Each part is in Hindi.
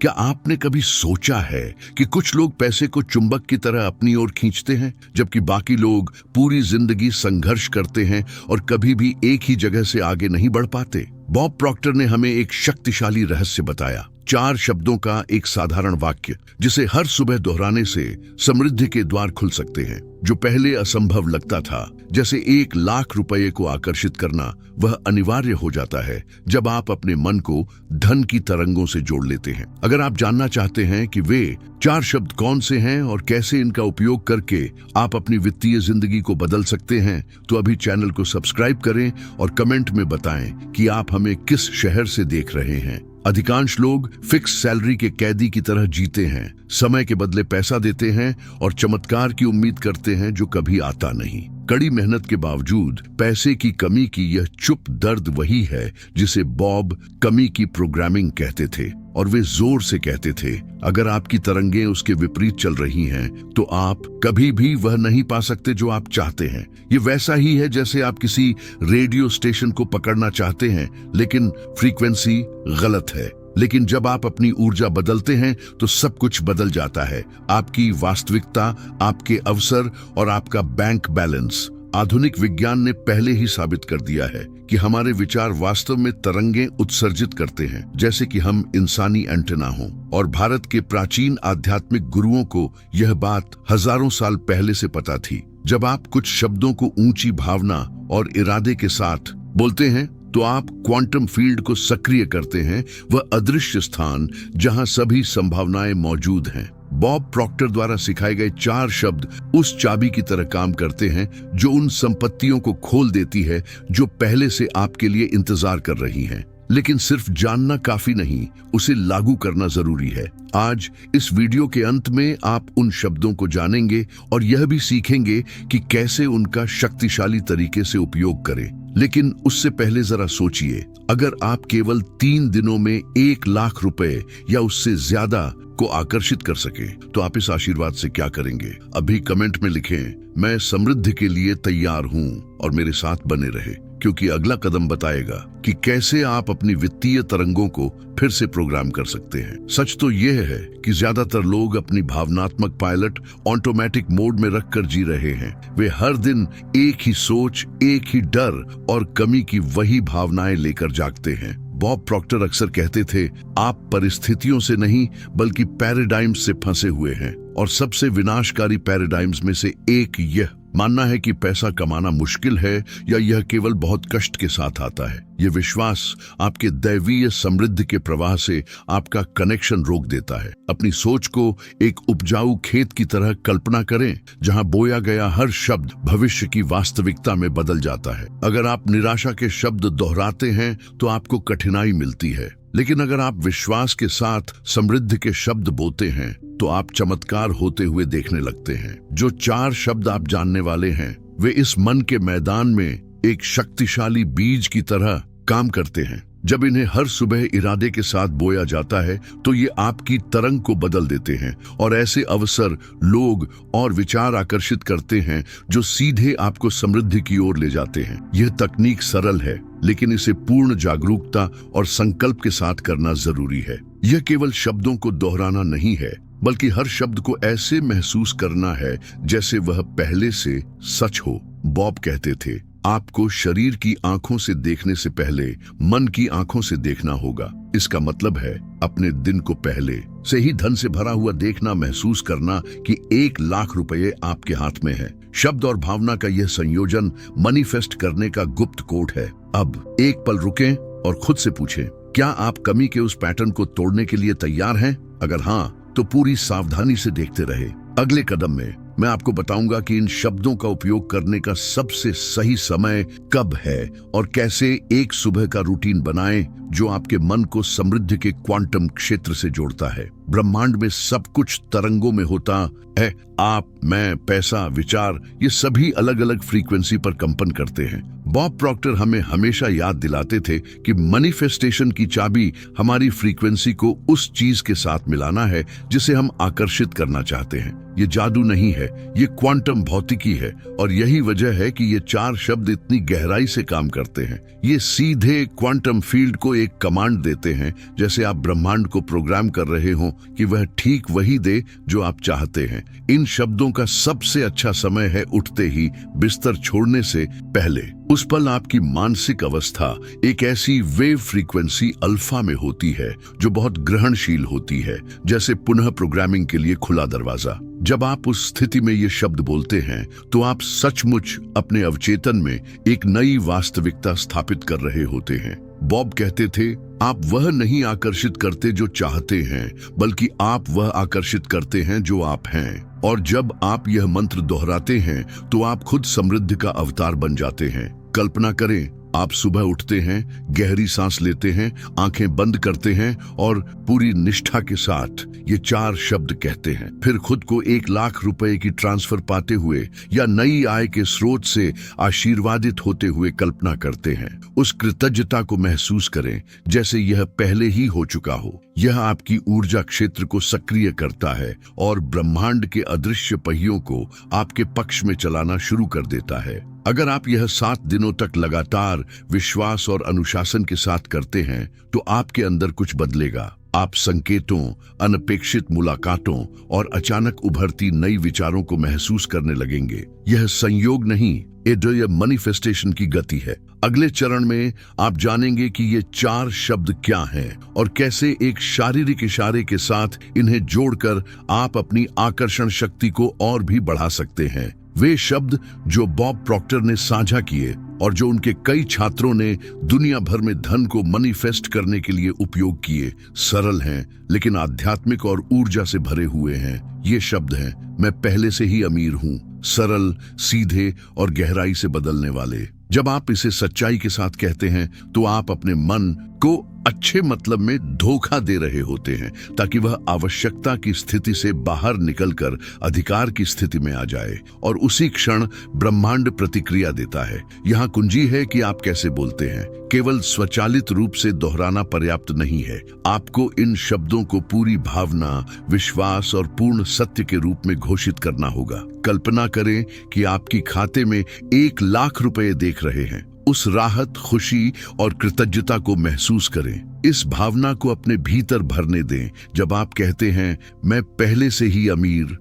क्या आपने कभी सोचा है कि कुछ लोग पैसे को चुंबक की तरह अपनी ओर खींचते हैं, जबकि बाकी लोग पूरी जिंदगी संघर्ष करते हैं और कभी भी एक ही जगह से आगे नहीं बढ़ पाते? बॉब प्रॉक्टर ने हमें एक शक्तिशाली रहस्य बताया। 4 शब्दों का एक साधारण वाक्य जिसे हर सुबह दोहराने से समृद्धि के द्वार खुल सकते हैं। जो पहले असंभव लगता था, जैसे 1 लाख रुपए को आकर्षित करना, वह अनिवार्य हो जाता है जब आप अपने मन को धन की तरंगों से जोड़ लेते हैं। अगर आप जानना चाहते हैं कि वे 4 शब्द कौन से हैं और कैसे इनका उपयोग करके आप अपनी वित्तीय जिंदगी को बदल सकते हैं, तो अभी चैनल को सब्सक्राइब करें और कमेंट में बताएं कि आप हमें किस शहर से देख रहे हैं। अधिकांश लोग फिक्स सैलरी के कैदी की तरह जीते हैं, समय के बदले पैसा देते हैं और चमत्कार की उम्मीद करते हैं जो कभी आता नहीं। कड़ी मेहनत के बावजूद पैसे की कमी की यह चुप दर्द वही है जिसे बॉब कमी की प्रोग्रामिंग कहते थे, और वे जोर से कहते थे, अगर आपकी तरंगें उसके विपरीत चल रही हैं तो आप कभी भी वह नहीं पा सकते जो आप चाहते हैं। ये वैसा ही है जैसे आप किसी रेडियो स्टेशन को पकड़ना चाहते हैं लेकिन फ्रीक्वेंसी गलत है। लेकिन जब आप अपनी ऊर्जा बदलते हैं तो सब कुछ बदल जाता है, आपकी वास्तविकता, आपके अवसर और आपका बैंक बैलेंस। आधुनिक विज्ञान ने पहले ही साबित कर दिया है कि हमारे विचार वास्तव में तरंगें उत्सर्जित करते हैं, जैसे कि हम इंसानी एंटेना हों। और भारत के प्राचीन आध्यात्मिक गुरुओं को यह बात हजारों साल पहले से पता थी। जब आप कुछ शब्दों को ऊंची भावना और इरादे के साथ बोलते हैं तो आप क्वांटम फील्ड को सक्रिय करते हैं, वह अदृश्य स्थान जहां सभी संभावनाएं मौजूद हैं। बॉब प्रॉक्टर द्वारा सिखाए गए 4 शब्द उस चाबी की तरह काम करते हैं जो उन संपत्तियों को खोल देती है जो पहले से आपके लिए इंतजार कर रही हैं। लेकिन सिर्फ जानना काफी नहीं, उसे लागू करना जरूरी है। आज इस वीडियो के अंत में आप उन शब्दों को जानेंगे और यह भी सीखेंगे कि कैसे उनका शक्तिशाली तरीके से उपयोग करें। लेकिन उससे पहले जरा सोचिए, अगर आप केवल 3 दिनों में 1 लाख रुपए या उससे ज्यादा को आकर्षित कर सके तो आप इस आशीर्वाद से क्या करेंगे? अभी कमेंट में लिखें, मैं समृद्धि के लिए तैयार हूं, और मेरे साथ बने रहे, क्योंकि अगला कदम बताएगा कि कैसे आप अपनी वित्तीय तरंगों को फिर से प्रोग्राम कर सकते हैं। सच तो यह है कि ज्यादातर लोग अपनी भावनात्मक पायलट ऑटोमेटिक मोड में रखकर जी रहे हैं। वे हर दिन एक ही सोच, एक ही डर और कमी की वही भावनाएं लेकर जागते हैं। बॉब प्रॉक्टर अक्सर कहते थे, आप परिस्थितियों से नहीं बल्कि पैराडाइम्स से फंसे हुए हैं, और सबसे विनाशकारी पैराडाइम्स में से एक यह मानना है कि पैसा कमाना मुश्किल है या यह केवल बहुत कष्ट के साथ आता है। यह विश्वास आपके दैवीय समृद्धि के प्रवाह से आपका कनेक्शन रोक देता है। अपनी सोच को एक उपजाऊ खेत की तरह कल्पना करें, जहां बोया गया हर शब्द भविष्य की वास्तविकता में बदल जाता है। अगर आप निराशा के शब्द दोहराते हैं तो आपको कठिनाई मिलती है, लेकिन अगर आप विश्वास के साथ समृद्धि के शब्द बोते हैं तो आप चमत्कार होते हुए देखने लगते हैं। जो 4 शब्द आप जानने वाले हैं, वे इस मन के मैदान में एक शक्तिशाली बीज की तरह काम करते हैं। जब इन्हें हर सुबह इरादे के साथ बोया जाता है तो ये आपकी तरंग को बदल देते हैं, और ऐसे अवसर, लोग और विचार आकर्षित करते हैं जो सीधे आपको समृद्धि की ओर ले जाते हैं। यह तकनीक सरल है, लेकिन इसे पूर्ण जागरूकता और संकल्प के साथ करना जरूरी है। यह केवल शब्दों को दोहराना नहीं है, बल्कि हर शब्द को ऐसे महसूस करना है जैसे वह पहले से सच हो। बॉब कहते थे, आपको शरीर की आंखों से देखने से पहले मन की आंखों से देखना होगा। इसका मतलब है अपने दिन को पहले से ही धन से भरा हुआ देखना, महसूस करना कि 1 लाख रुपए आपके हाथ में है। शब्द और भावना का यह संयोजन मैनिफेस्ट करने का गुप्त कोड है। अब एक पल रुकें और खुद से पूछें, क्या आप कमी के उस पैटर्न को तोड़ने के लिए तैयार हैं? अगर हाँ, तो पूरी सावधानी से देखते रहे। अगले कदम में मैं आपको बताऊंगा कि इन शब्दों का उपयोग करने का सबसे सही समय कब है और कैसे एक सुबह का रूटीन बनाएं जो आपके मन को समृद्धि के क्वांटम क्षेत्र से जोड़ता है। ब्रह्मांड में सब कुछ तरंगों में होता है। आप, मैं, पैसा, विचार, ये सभी अलग अलग फ्रीक्वेंसी पर कंपन करते हैं। बॉब प्रॉक्टर हमें हमेशा याद दिलाते थे कि मैनिफेस्टेशन की चाबी हमारी फ्रीक्वेंसी को उस चीज के साथ मिलाना है जिसे हम आकर्षित करना चाहते हैं। ये जादू नहीं है, ये क्वांटम भौतिकी है। और यही वजह है कि ये 4 शब्द इतनी गहराई से काम करते हैं। ये सीधे क्वांटम फील्ड को एक कमांड देते हैं, जैसे आप ब्रह्मांड को प्रोग्राम कर रहे हो कि वह ठीक वही दे जो आप चाहते हैं। इन शब्दों का सबसे अच्छा समय है उठते ही, बिस्तर छोड़ने से पहले। उस पल आपकी मानसिक अवस्था एक ऐसी वेव फ्रीक्वेंसी अल्फा में होती है जो बहुत ग्रहणशील होती है, जैसे पुनः प्रोग्रामिंग के लिए खुला दरवाजा। जब आप उस स्थिति में ये शब्द बोलते हैं तो आप सचमुच अपने अवचेतन में एक नई वास्तविकता स्थापित कर रहे होते हैं। बॉब कहते थे, आप वह नहीं आकर्षित करते जो चाहते हैं, बल्कि आप वह आकर्षित करते हैं जो आप हैं। और जब आप यह मंत्र दोहराते हैं तो आप खुद समृद्धि का अवतार बन जाते हैं। कल्पना करें, आप सुबह उठते हैं, गहरी सांस लेते हैं, आंखें बंद करते हैं और पूरी निष्ठा के साथ ये 4 शब्द कहते हैं। फिर खुद को 1 लाख रुपए की ट्रांसफर पाते हुए या नई आय के स्रोत से आशीर्वादित होते हुए कल्पना करते हैं। उस कृतज्ञता को महसूस करें जैसे यह पहले ही हो चुका हो। यह आपकी ऊर्जा क्षेत्र को सक्रिय करता है और ब्रह्मांड के अदृश्य पहियों को आपके पक्ष में चलाना शुरू कर देता है। अगर आप यह 7 दिनों तक लगातार विश्वास और अनुशासन के साथ करते हैं तो आपके अंदर कुछ बदलेगा। आप संकेतों, अनपेक्षित मुलाकातों और अचानक उभरती नई विचारों को महसूस करने लगेंगे। यह संयोग नहीं, यह मैनिफेस्टेशन की गति है। अगले चरण में आप जानेंगे कि ये 4 शब्द क्या हैं और कैसे एक शारीरिक इशारे के साथ इन्हें जोड़कर आप अपनी आकर्षण शक्ति को और भी बढ़ा सकते हैं। वे शब्द जो बॉब प्रॉक्टर ने साझा किए और जो उनके कई छात्रों ने दुनिया भर में धन को मैनिफेस्ट करने के लिए उपयोग किए, सरल हैं लेकिन आध्यात्मिक और ऊर्जा से भरे हुए हैं। ये शब्द हैं, मैं पहले से ही अमीर हूँ, सरल, सीधे और गहराई से बदलने वाले। जब आप इसे सच्चाई के साथ कहते हैं तो आप अपने मन को अच्छे मतलब में धोखा दे रहे होते हैं ताकि वह आवश्यकता की स्थिति से बाहर निकलकर अधिकार की स्थिति में आ जाए और उसी क्षण ब्रह्मांड प्रतिक्रिया देता है। यहाँ कुंजी है कि आप कैसे बोलते हैं। केवल स्वचालित रूप से दोहराना पर्याप्त नहीं है। आपको इन शब्दों को पूरी भावना, विश्वास और पूर्ण सत्य के रूप में घोषित करना होगा। कल्पना करें कि आपकी खाते में 1 लाख रुपए देख रहे हैं। उस राहत, खुशी और कृतज्ञता को महसूस करें। इस भावना को अपने भीतर भरने दें। जब आप कहते हैं, मैं पहले से ही अमीर,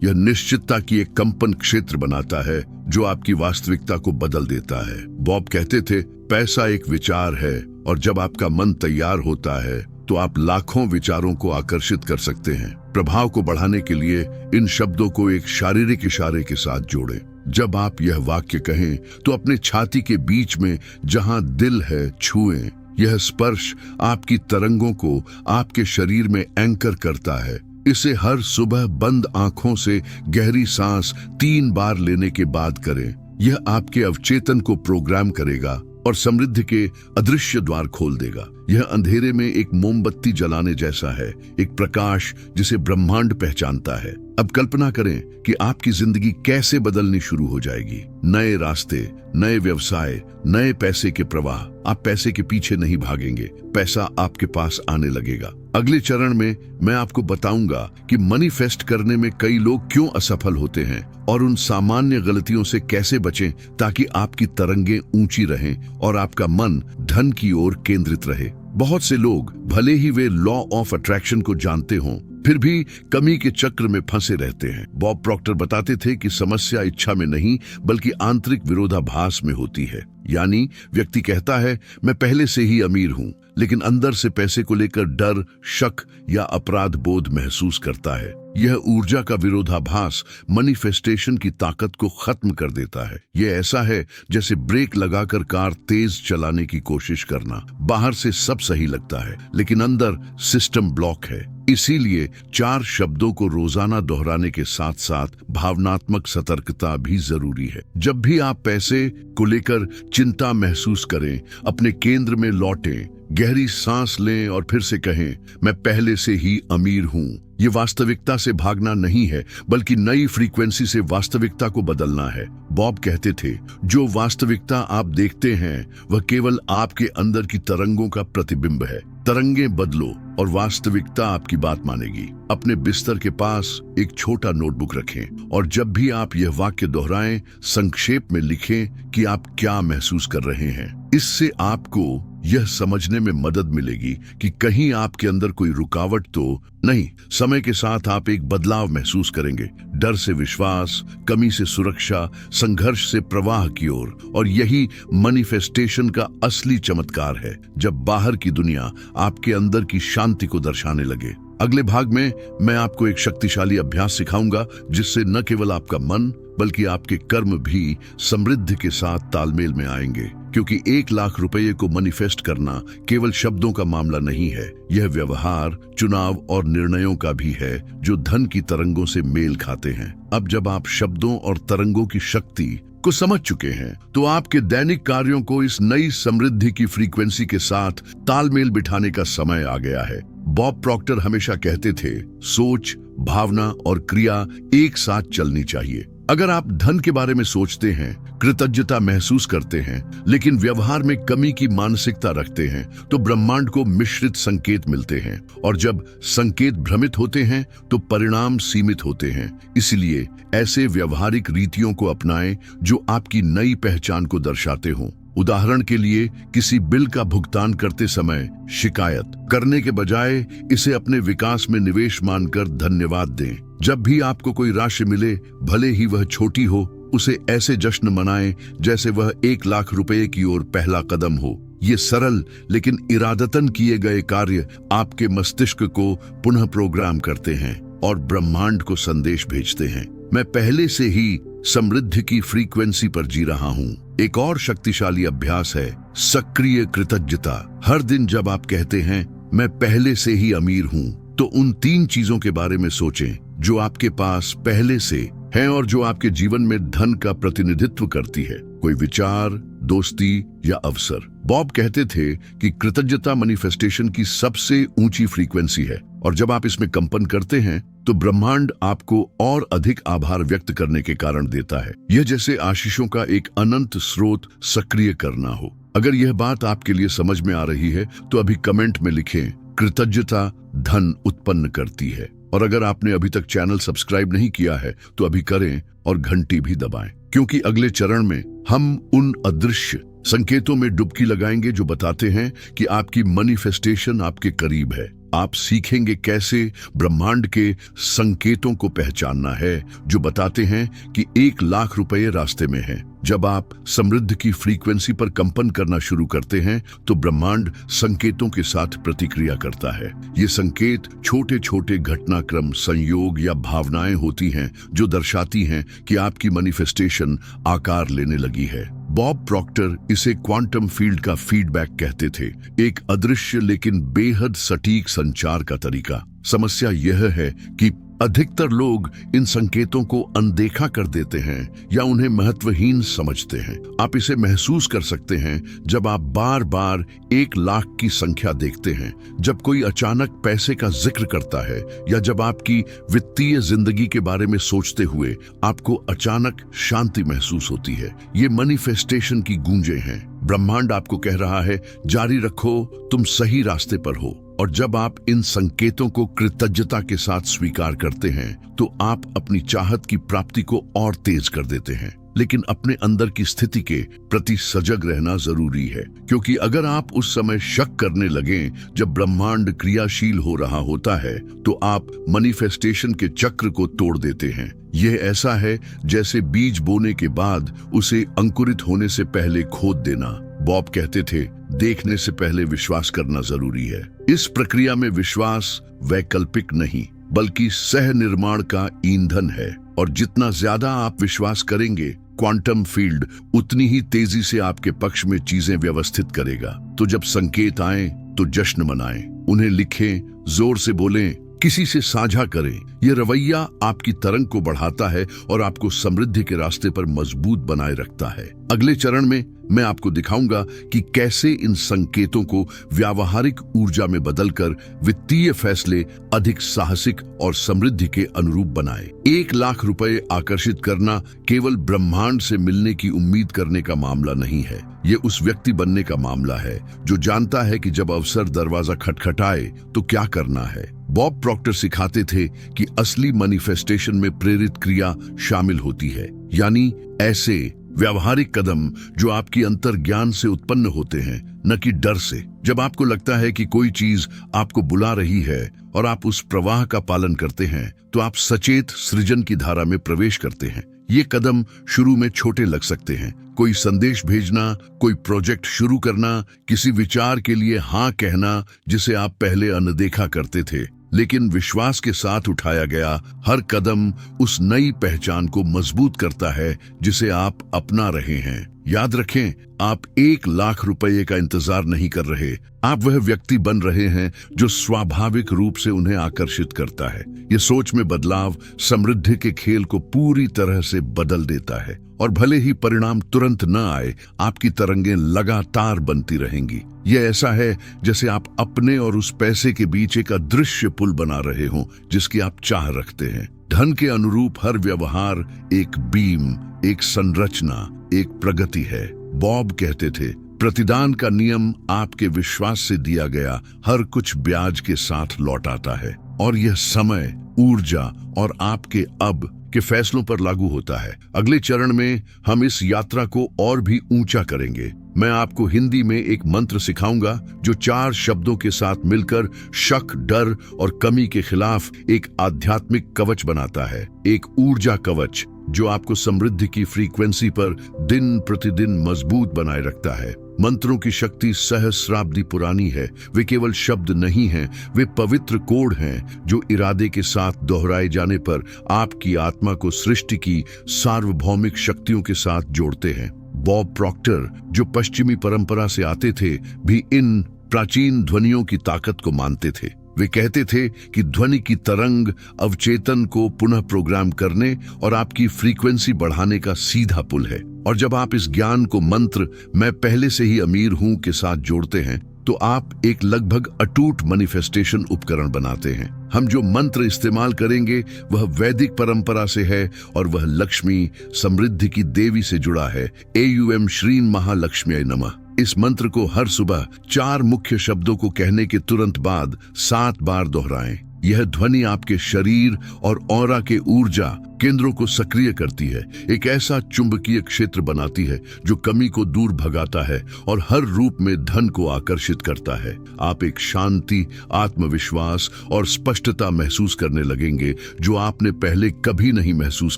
यह निश्चितता की एक कंपन क्षेत्र बनाता है जो आपकी वास्तविकता को बदल देता है। बॉब कहते थे, पैसा एक विचार है और जब आपका मन तैयार होता है तो आप लाखों विचारों को आकर्षित कर सकते हैं। प्रभाव को बढ़ाने के लिए इन शब्दों को एक शारीरिक इशारे के साथ जोड़ें। जब आप यह वाक्य कहें तो अपने छाती के बीच में जहां दिल है छुएं। यह स्पर्श आपकी तरंगों को आपके शरीर में एंकर करता है। इसे हर सुबह बंद आंखों से गहरी सांस 3 बार लेने के बाद करें। यह आपके अवचेतन को प्रोग्राम करेगा और समृद्धि के अदृश्य द्वार खोल देगा। यह अंधेरे में एक मोमबत्ती जलाने जैसा है, एक प्रकाश जिसे ब्रह्मांड पहचानता है। अब कल्पना करें कि आपकी जिंदगी कैसे बदलनी शुरू हो जाएगी। नए रास्ते, नए व्यवसाय, नए पैसे के प्रवाह। आप पैसे के पीछे नहीं भागेंगे, पैसा आपके पास आने लगेगा। अगले चरण में मैं आपको बताऊंगा कि मैनिफेस्ट करने में कई लोग क्यों असफल होते हैं और उन सामान्य गलतियों से कैसे बचें ताकि आपकी तरंगें ऊंची रहें और आपका मन धन की ओर केंद्रित रहे। बहुत से लोग, भले ही वे लॉ ऑफ अट्रैक्शन को जानते हों, फिर भी कमी के चक्र में फंसे रहते हैं। बॉब प्रॉक्टर बताते थे कि समस्या इच्छा में नहीं बल्कि आंतरिक विरोधाभास में होती है। यानी व्यक्ति कहता है, मैं पहले से ही अमीर हूं, लेकिन अंदर से पैसे को लेकर डर, शक या अपराध बोध महसूस करता है। यह ऊर्जा का विरोधाभास मैनिफेस्टेशन की ताकत को खत्म कर देता है। यह ऐसा है जैसे ब्रेक लगाकर कार तेज चलाने की कोशिश करना। बाहर से सब सही लगता है लेकिन अंदर सिस्टम ब्लॉक है। इसीलिए 4 शब्दों को रोजाना दोहराने के साथ साथ भावनात्मक सतर्कता भी जरूरी है। जब भी आप पैसे को लेकर चिंता महसूस करें, अपने केंद्र में लौटें, गहरी सांस लें और फिर से कहें, मैं पहले से ही अमीर हूं। ये वास्तविकता से भागना नहीं है बल्कि नई फ्रीक्वेंसी से वास्तविकता को बदलना है। बॉब कहते थे, जो वास्तविकता आप देखते हैं वह केवल आपके अंदर की तरंगों का प्रतिबिंब है। तरंगें बदलो और वास्तविकता आपकी बात मानेगी। अपने बिस्तर के पास एक छोटा नोटबुक रखें और जब भी आप यह वाक्य दोहराएं, संक्षेप में लिखें कि आप क्या महसूस कर रहे हैं। इससे आपको यह समझने में मदद मिलेगी कि कहीं आपके अंदर कोई रुकावट तो नहीं। समय के साथ आप एक बदलाव महसूस करेंगे, डर से विश्वास, कमी से सुरक्षा, संघर्ष से प्रवाह की ओर। और यही मैनिफेस्टेशन का असली चमत्कार है, जब बाहर की दुनिया आपके अंदर की शांति को दर्शाने लगे। अगले भाग में मैं आपको एक शक्तिशाली अभ्यास सिखाऊंगा जिससे न केवल आपका मन बल्कि आपके कर्म भी समृद्धि के साथ तालमेल में आएंगे। क्योंकि 1 लाख रुपए को मैनिफेस्ट करना केवल शब्दों का मामला नहीं है, यह व्यवहार, चुनाव और निर्णयों का भी है जो धन की तरंगों से मेल खाते हैं। अब जब आप शब्दों और तरंगों की शक्ति को समझ चुके हैं तो आपके दैनिक कार्यों को इस नई समृद्धि की फ्रीक्वेंसी के साथ तालमेल बिठाने का समय आ गया है। बॉब प्रॉक्टर हमेशा कहते थे, सोच, भावना और क्रिया एक साथ चलनी चाहिए। अगर आप धन के बारे में सोचते हैं, कृतज्ञता महसूस करते हैं, लेकिन व्यवहार में कमी की मानसिकता रखते हैं, तो ब्रह्मांड को मिश्रित संकेत मिलते हैं। और जब संकेत भ्रमित होते हैं तो परिणाम सीमित होते हैं। इसलिए ऐसे व्यवहारिक रीतियों को अपनाएं जो आपकी नई पहचान को दर्शाते हों। उदाहरण के लिए, किसी बिल का भुगतान करते समय शिकायत करने के बजाय इसे अपने विकास में निवेश मानकर धन्यवाद दें। जब भी आपको कोई राशि मिले, भले ही वह छोटी हो, उसे ऐसे जश्न मनाएं जैसे वह 1 लाख रुपए की ओर पहला कदम हो। ये सरल लेकिन इरादतन किए गए कार्य आपके मस्तिष्क को पुनः प्रोग्राम करते हैं और ब्रह्मांड को संदेश भेजते हैं, मैं पहले से ही समृद्धि की फ्रीक्वेंसी पर जी रहा हूँ। एक और शक्तिशाली अभ्यास है सक्रिय कृतज्ञता। हर दिन जब आप कहते हैं, मैं पहले से ही अमीर हूँ, तो उन 3 चीजों के बारे में सोचें जो आपके पास पहले से हैं और जो आपके जीवन में धन का प्रतिनिधित्व करती है। कोई विचार, दोस्ती या अवसर। बॉब कहते थे कि कृतज्ञता मैनिफेस्टेशन की सबसे ऊंची फ्रीक्वेंसी है और जब आप इसमें कंपन करते हैं तो ब्रह्मांड आपको और अधिक आभार व्यक्त करने के कारण देता है। यह जैसे आशीषों का एक अनंत स्रोत सक्रिय करना हो। अगर यह बात आपके लिए समझ में आ रही है तो अभी कमेंट में लिखें, कृतज्ञता धन उत्पन्न करती है। और अगर आपने अभी तक चैनल सब्सक्राइब नहीं किया है तो अभी करें और घंटी भी दबाएं, क्योंकि अगले चरण में हम उन अदृश्य संकेतों में डुबकी लगाएंगे जो बताते हैं कि आपकी मैनिफेस्टेशन आपके करीब है। आप सीखेंगे कैसे ब्रह्मांड के संकेतों को पहचानना है जो बताते हैं कि 1 लाख रुपए रास्ते में है। जब आप समृद्धि की फ्रीक्वेंसी पर कंपन करना शुरू करते हैं तो ब्रह्मांड संकेतों के साथ प्रतिक्रिया करता है। ये संकेत छोटे छोटे घटनाक्रम, संयोग या भावनाएं होती हैं जो दर्शाती हैं कि आपकी मैनिफेस्टेशन आकार लेने लगी है। बॉब प्रॉक्टर इसे क्वांटम फील्ड का फीडबैक कहते थे, एक अदृश्य लेकिन बेहद सटीक संचार का तरीका। समस्या यह है कि अधिकतर लोग इन संकेतों को अनदेखा कर देते हैं या उन्हें महत्वहीन समझते हैं। आप इसे महसूस कर सकते हैं जब आप बार बार 1 लाख की संख्या देखते हैं, जब कोई अचानक पैसे का जिक्र करता है या जब आपकी वित्तीय जिंदगी के बारे में सोचते हुए आपको अचानक शांति महसूस होती है। ये मैनिफेस्टेशन की गूंजें हैं। ब्रह्मांड आपको कह रहा है, जारी रखो, तुम सही रास्ते पर हो। और जब आप इन संकेतों को कृतज्ञता के साथ स्वीकार करते हैं तो आप अपनी चाहत की प्राप्ति को और तेज कर देते हैं। लेकिन अपने अंदर की स्थिति के प्रति सजग रहना जरूरी है, क्योंकि अगर आप उस समय शक करने लगें जब ब्रह्मांड क्रियाशील हो रहा होता है तो आप मैनिफेस्टेशन के चक्र को तोड़ देते हैं। यह ऐसा है जैसे बीज बोने के बाद उसे अंकुरित होने से पहले खोद देना। बॉब कहते थे, देखने से पहले विश्वास करना जरूरी है। इस प्रक्रिया में विश्वास वैकल्पिक नहीं बल्कि सह निर्माण का ईंधन है, और जितना ज्यादा आप विश्वास करेंगे, क्वांटम फील्ड उतनी ही तेजी से आपके पक्ष में चीजें व्यवस्थित करेगा। तो जब संकेत आए तो जश्न मनाएं, उन्हें लिखें, जोर से बोलें, किसी से साझा करें। यह रवैया आपकी तरंग को बढ़ाता है और आपको समृद्धि के रास्ते पर मजबूत बनाए रखता है। अगले चरण में मैं आपको दिखाऊंगा कि कैसे इन संकेतों को व्यावहारिक ऊर्जा में बदलकर वित्तीय फैसले अधिक साहसिक और समृद्धि के अनुरूप बनाए। 1 लाख रुपए आकर्षित करना केवल ब्रह्मांड से मिलने की उम्मीद करने का मामला नहीं है। ये उस व्यक्ति बनने का मामला है जो जानता है कि जब अवसर दरवाजा खटखटाए तो क्या करना है। बॉब प्रॉक्टर सिखाते थे कि असली मैनिफेस्टेशन में प्रेरित क्रिया शामिल होती है, यानी ऐसे व्यावहारिक कदम जो आपकी अंतर्ज्ञान से उत्पन्न होते हैं, न कि डर से। जब आपको लगता है कि कोई चीज आपको बुला रही है और आप उस प्रवाह का पालन करते हैं, तो आप सचेत सृजन की धारा में प्रवेश करते हैं। ये कदम शुरू में छोटे लग सकते हैं, कोई संदेश भेजना, कोई प्रोजेक्ट शुरू करना, किसी विचार के लिए हाँ कहना जिसे आप पहले अनदेखा करते थे, लेकिन विश्वास के साथ उठाया गया हर कदम उस नई पहचान को मजबूत करता है जिसे आप अपना रहे हैं। याद रखें, आप 1 लाख रुपए का इंतजार नहीं कर रहे, आप वह व्यक्ति बन रहे हैं जो स्वाभाविक रूप से उन्हें आकर्षित करता है। ये सोच में बदलाव समृद्धि के खेल को पूरी तरह से बदल देता है, और भले ही परिणाम तुरंत न आए, आपकी तरंगें लगातार बनती रहेंगी। ये ऐसा है जैसे आप अपने और उस पैसे के बीच एक अदृश्य पुल बना रहे हों जिसकी आप चाह रखते हैं। धन के अनुरूप हर व्यवहार एक बीम, एक संरचना, एक प्रगति है। बॉब कहते थे, प्रतिदान का नियम आपके विश्वास से दिया गया हर कुछ ब्याज के साथ लौट आता है, और यह समय, ऊर्जा और आपके अब के फैसलों पर लागू होता है। अगले चरण में हम इस यात्रा को और भी ऊंचा करेंगे। मैं आपको हिंदी में एक मंत्र सिखाऊंगा जो 4 शब्दों के साथ मिलकर शक, डर और कमी के खिलाफ एक आध्यात्मिक कवच बनाता है, एक ऊर्जा कवच जो आपको समृद्धि की फ्रीक्वेंसी पर दिन प्रतिदिन मजबूत बनाए रखता है। मंत्रों की शक्ति सहस्राब्दी पुरानी है। वे केवल शब्द नहीं हैं, वे पवित्र कोड हैं जो इरादे के साथ दोहराए जाने पर आपकी आत्मा को सृष्टि की सार्वभौमिक शक्तियों के साथ जोड़ते हैं। बॉब प्रॉक्टर, जो पश्चिमी परंपरा से आते थे, भी इन प्राचीन ध्वनियों की ताकत को मानते थे। वे कहते थे कि ध्वनि की तरंग अवचेतन को पुनः प्रोग्राम करने और आपकी फ्रीक्वेंसी बढ़ाने का सीधा पुल है। और जब आप इस ज्ञान को मंत्र मैं पहले से ही अमीर हूं के साथ जोड़ते हैं, तो आप एक लगभग अटूट मैनिफेस्टेशन उपकरण बनाते हैं। हम जो मंत्र इस्तेमाल करेंगे वह वैदिक परंपरा से है और वह लक्ष्मी, समृद्धि की देवी से जुड़ा है। एयूएम श्रीन महालक्ष्मी नमः। इस मंत्र को हर सुबह 4 मुख्य शब्दों को कहने के तुरंत बाद 7 बार दोहराएं। यह ध्वनि आपके शरीर और ऑरा के ऊर्जा केंद्रों को सक्रिय करती है, एक ऐसा चुंबकीय क्षेत्र बनाती है जो कमी को दूर भगाता है और हर रूप में धन को आकर्षित करता है। आप एक शांति, आत्मविश्वास और स्पष्टता महसूस करने लगेंगे जो आपने पहले कभी नहीं महसूस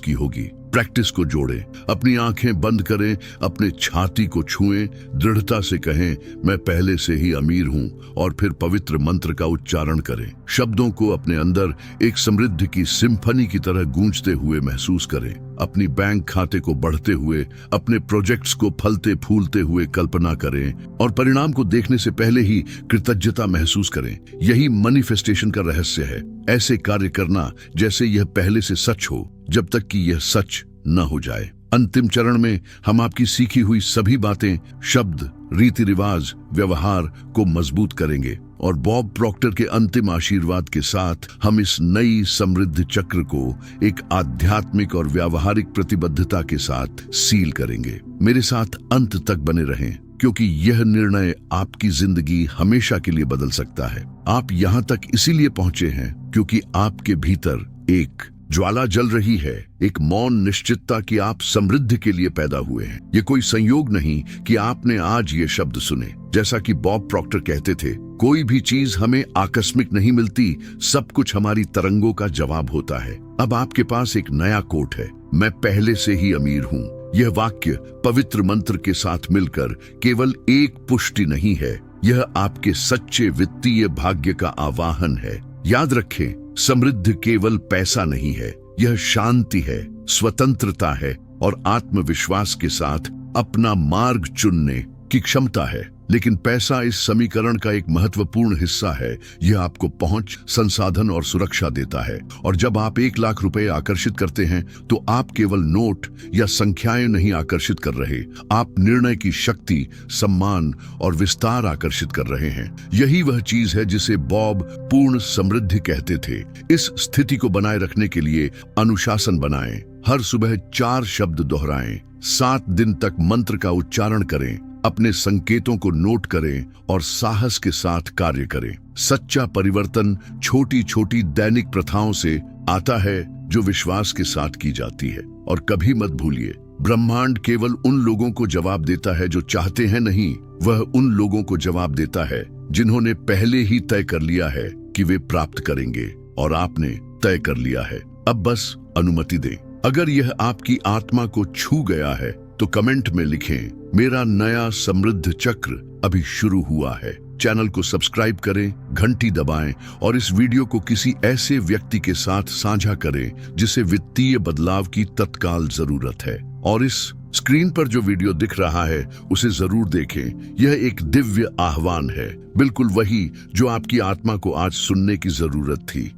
की होगी। प्रैक्टिस को जोड़ें, अपनी आंखें बंद करें, अपने छाती को छुएं, दृढ़ता से कहें मैं पहले से ही अमीर हूं, और फिर पवित्र मंत्र का उच्चारण करें। शब्दों को अपने अंदर एक समृद्धि की सिम्फनी की तरह गूंजते हुए महसूस करें। अपनी बैंक खाते को बढ़ते हुए, अपने प्रोजेक्ट्स को फलते फूलते हुए कल्पना करें और परिणाम को देखने से पहले ही कृतज्ञता महसूस करें। यही मैनिफेस्टेशन का रहस्य है, ऐसे कार्य करना जैसे यह पहले से सच हो जब तक कि यह सच न हो जाए। अंतिम चरण में हम आपकी सीखी हुई सभी बातें, शब्द, रीति रिवाज, व्यवहार को मजबूत करेंगे और बॉब प्रॉक्टर के अंतिम आशीर्वाद के साथ हम इस नई समृद्ध चक्र को एक आध्यात्मिक और व्यावहारिक प्रतिबद्धता के साथ सील करेंगे। मेरे साथ अंत तक बने रहें, क्योंकि यह निर्णय आपकी जिंदगी हमेशा के लिए बदल सकता है। आप यहाँ तक इसीलिए पहुंचे हैं क्योंकि आपके भीतर एक ज्वाला जल रही है, एक मौन निश्चितता कि आप समृद्धि के लिए पैदा हुए हैं। ये कोई संयोग नहीं कि आपने आज ये शब्द सुने। जैसा कि बॉब प्रॉक्टर कहते थे, कोई भी चीज हमें आकस्मिक नहीं मिलती, सब कुछ हमारी तरंगों का जवाब होता है। अब आपके पास एक नया कोट है, मैं पहले से ही अमीर हूँ। यह वाक्य पवित्र मंत्र के साथ मिलकर केवल एक पुष्टि नहीं है, यह आपके सच्चे वित्तीय भाग्य का आवाहन है। याद रखें, समृद्धि केवल पैसा नहीं है, यह शांति है, स्वतंत्रता है और आत्मविश्वास के साथ अपना मार्ग चुनने की क्षमता है। लेकिन पैसा इस समीकरण का एक महत्वपूर्ण हिस्सा है। यह आपको पहुंच, संसाधन और सुरक्षा देता है। और जब आप 1 लाख रुपए आकर्षित करते हैं तो आप केवल नोट या संख्याएं नहीं आकर्षित कर रहे, आप निर्णय की शक्ति, सम्मान और विस्तार आकर्षित कर रहे हैं। यही वह चीज है जिसे बॉब पूर्ण समृद्धि कहते थे। इस स्थिति को बनाए रखने के लिए अनुशासन बनाएं। हर सुबह 4 शब्द दोहराएं, 7 दिन तक मंत्र का उच्चारण करें, अपने संकेतों को नोट करें और साहस के साथ कार्य करें। सच्चा परिवर्तन छोटी छोटी दैनिक प्रथाओं से आता है जो विश्वास के साथ की जाती है। और कभी मत भूलिए, ब्रह्मांड केवल उन लोगों को जवाब देता है जो चाहते हैं, नहीं, वह उन लोगों को जवाब देता है जिन्होंने पहले ही तय कर लिया है कि वे प्राप्त करेंगे। और आपने तय कर लिया है, अब बस अनुमति दें। अगर यह आपकी आत्मा को छू गया है तो कमेंट में लिखें, मेरा नया समृद्ध चक्र अभी शुरू हुआ है। चैनल को सब्सक्राइब करें, घंटी दबाएं और इस वीडियो को किसी ऐसे व्यक्ति के साथ साझा करें जिसे वित्तीय बदलाव की तत्काल जरूरत है। और इस स्क्रीन पर जो वीडियो दिख रहा है उसे जरूर देखें। यह एक दिव्य आह्वान है, बिल्कुल वही जो आपकी आत्मा को आज सुनने की जरूरत थी।